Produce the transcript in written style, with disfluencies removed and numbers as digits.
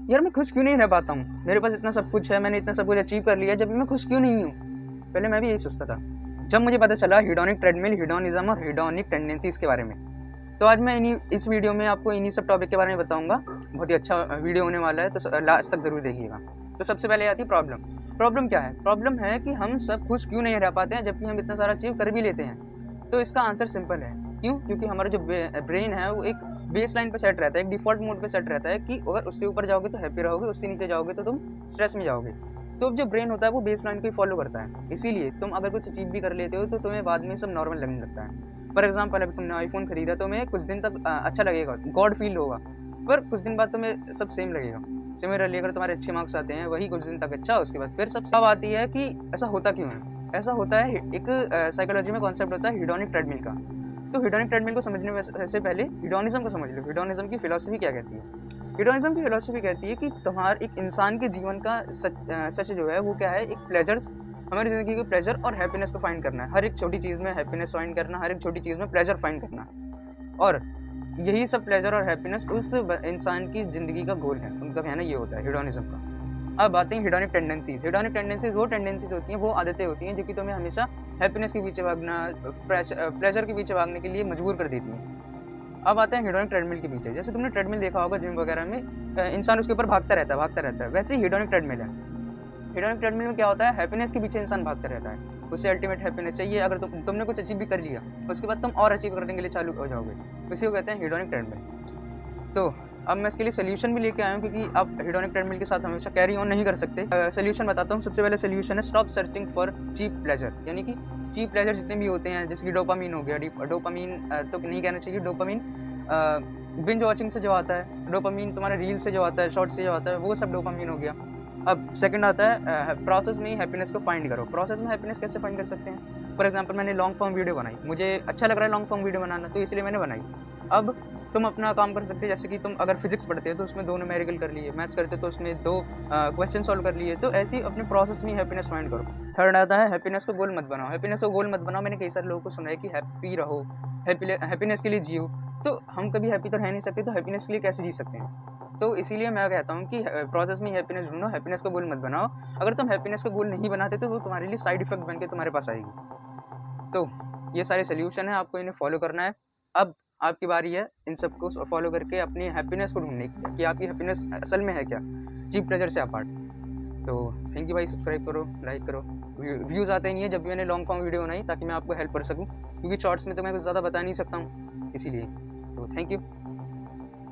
यार मैं खुश क्यों नहीं रह पाता हूँ, मेरे पास इतना सब कुछ है, मैंने इतना सब कुछ अचीव कर लिया, जब भी मैं खुश क्यों नहीं हूँ। पहले मैं भी यही सोचता था, जब मुझे पता चला हेडोनिक ट्रेडमिल, हेडोनिज्म और हेडोनिक टेंडेंसीज के बारे में। तो आज मैं इस वीडियो में आपको इन्हीं सब टॉपिक के बारे में बताऊंगा। बहुत ही अच्छा वीडियो होने वाला है, तो लास्ट तक जरूर देखिएगा। तो सबसे पहले आती है प्रॉब्लम। प्रॉब्लम क्या है? प्रॉब्लम है कि हम सब खुश क्यों नहीं रह पाते हैं जबकि हम इतना सारा अचीव कर भी लेते हैं। तो इसका आंसर सिंपल है, क्यों? क्योंकि हमारा जो ब्रेन है वो एक बेस लाइन पर सेट रहता है, एक डिफॉल्ट मोड पे सेट रहता है कि अगर उससे ऊपर जाओगे तो हैप्पी रहोगे, उससे नीचे जाओगे तो तुम स्ट्रेस में जाओगे। तो जो ब्रेन होता है वो बेस लाइन को ही फॉलो करता है, इसीलिए तुम अगर कुछ अचीव भी कर लेते हो तो तुम्हें बाद में सब नॉर्मल लगने लगता है। फॉर एग्जाम्पल, अभी तुमने आईफोन खरीदा तो तुम्हें कुछ दिन तक अच्छा लगेगा, गॉड फील होगा, पर कुछ दिन बाद तुम्हें सब सेम लगेगा। सिमिलरली अगर तुम्हारे अच्छे मार्क्स आते हैं वही कुछ दिन तक अच्छा, उसके बाद फिर सब आती है कि ऐसा होता क्यों है। ऐसा होता है, एक साइकोलॉजी में कॉन्सेप्ट होता है हेडोनिक ट्रेडमिल का। तो हेडोनिक ट्रेडमिल को समझने से पहले हेडोनिज्म को समझ लो। हेडोनिज्म की फिलॉसफी क्या कहती है? हेडोनिज्म की फिलॉसफी कहती है कि तुम्हारे एक इंसान के जीवन का सच जो है वो क्या है, एक प्लेजर्स, हमारी ज़िंदगी के प्लेजर और हैप्पीनेस को फाइंड करना है। हर एक छोटी चीज़ में हैप्पीनेस फाइंड करना, हर एक छोटी चीज़ में प्लेजर फाइंड करना, और यही सब प्लेजर और हैप्पीनेस उस इंसान की ज़िंदगी का गोल है। उनका कहना ये होता है हेडोनिज्म का। अब आते हैं हेडोनिक टेंडेंसीज। हेडोनिक टेंडेंसीज वो टेंडेंसीज होती हैं, वो आदतें होती हैं जो कि तुम्हें हमेशा हैप्पीनेस के पीछे भागना, प्लेजर के पीछे भागने के लिए मजबूर कर देती हैं। अब आते हैं हेडोनिक ट्रेडमिल के पीछे। जैसे तुमने ट्रेडमिल देखा होगा जिम वगैरह में, इंसान उसके ऊपर भागता रहता है, वैसे ही हेडोनिक ट्रेडमिल है। हेडोनिक ट्रेडमिल में क्या होता है, हैप्पीनेस के पीछे इंसान भागता रहता है, उससे अल्टीमेट हैप्पीनेस चाहिए। अगर तुमने कुछ अचीव भी कर लिया, उसके बाद तुम और अचीव करने के लिए चालू हो जाओगे, इसी को कहते हैं हेडोनिक ट्रेडमिल। तो अब मैं इसके लिए सोल्यूशन भी लेके आया हूँ, क्योंकि आप हेडोनिक ट्रेडमिल के साथ हमेशा कैरी ऑन नहीं कर सकते। सोल्यूशन बताता हूँ। सबसे पहले सोल्यूशन है stop searching for cheap pleasure, यानी कि चीप प्लेजर जितने भी होते हैं, जैसे कि डोपामीन हो गया। डोपामीन तो नहीं कहना चाहिए, डोपामीन बिंज वॉचिंग से जो आता है, डोपामीन तुम्हारे रील से जो आता है, शॉर्ट से जो आता है, वो सब डोपामीन हो गया। अब सेकंड आता है प्रोसेस में ही हैप्पीनेस को फाइंड करो। प्रोसेस में हैप्पीनेस कैसे फाइंड कर सकते हैं? फॉर एग्जांपल, मैंने लॉन्ग फॉर्म वीडियो बनाई, मुझे अच्छा लग रहा है लॉन्ग फॉर्म वीडियो बनाना, तो इसलिए मैंने बनाई। अब तुम अपना काम कर सकते हो, जैसे कि तुम अगर फिजिक्स पढ़ते हो तो उसमें 2 न्यूमेरिकल कर लिए, मैथ्स करते हो तो उसमें 2 क्वेश्चन सॉल्व कर लिए। तो ऐसे ही अपने प्रोसेस में हैप्पीनेस फाइंड करो। थर्ड आता है हैप्पीनेस को गोल मत बनाओ। हैप्पीनेस को गोल मत बनाओ। मैंने कई सारे लोगों को सुना है कि हैप्पी रहो, हैप्पीनेस के लिए जियो। तो हम कभी हैप्पी तो रह नहीं सकते, तो हैप्पीनेस के लिए कैसे जी सकते हैं? तो इसीलिए मैं कहता हूँ कि प्रोसेस में हैप्पीनेस ढूंढो, हैप्पीनेस को गोल मत बनाओ। अगर तुम हैप्पीनेस को गोल नहीं बनाते तो वो तुम्हारे लिए साइड इफेक्ट बन के तुम्हारे पास आएगी। तो ये सारे सोल्यूशन है, आपको इन्हें फॉलो करना है। अब आपकी बारी है इन सबको फॉलो करके अपनी हैप्पीनेस को ढूंढने की, कि आपकी हैप्पीनेस असल में है क्या, चीप प्लेजर से अपार्ट। तो थैंक यू भाई, सब्सक्राइब करो, लाइक करो। व्यूज़ आते नहीं है जब भी मैंने लॉन्ग फॉर्म वीडियो बनाई, ताकि मैं आपको हेल्प कर सकूँ, क्योंकि शॉर्ट्स में तो मैं कुछ ज़्यादा बता नहीं सकता हूँ, इसीलिए। तो थैंक यू।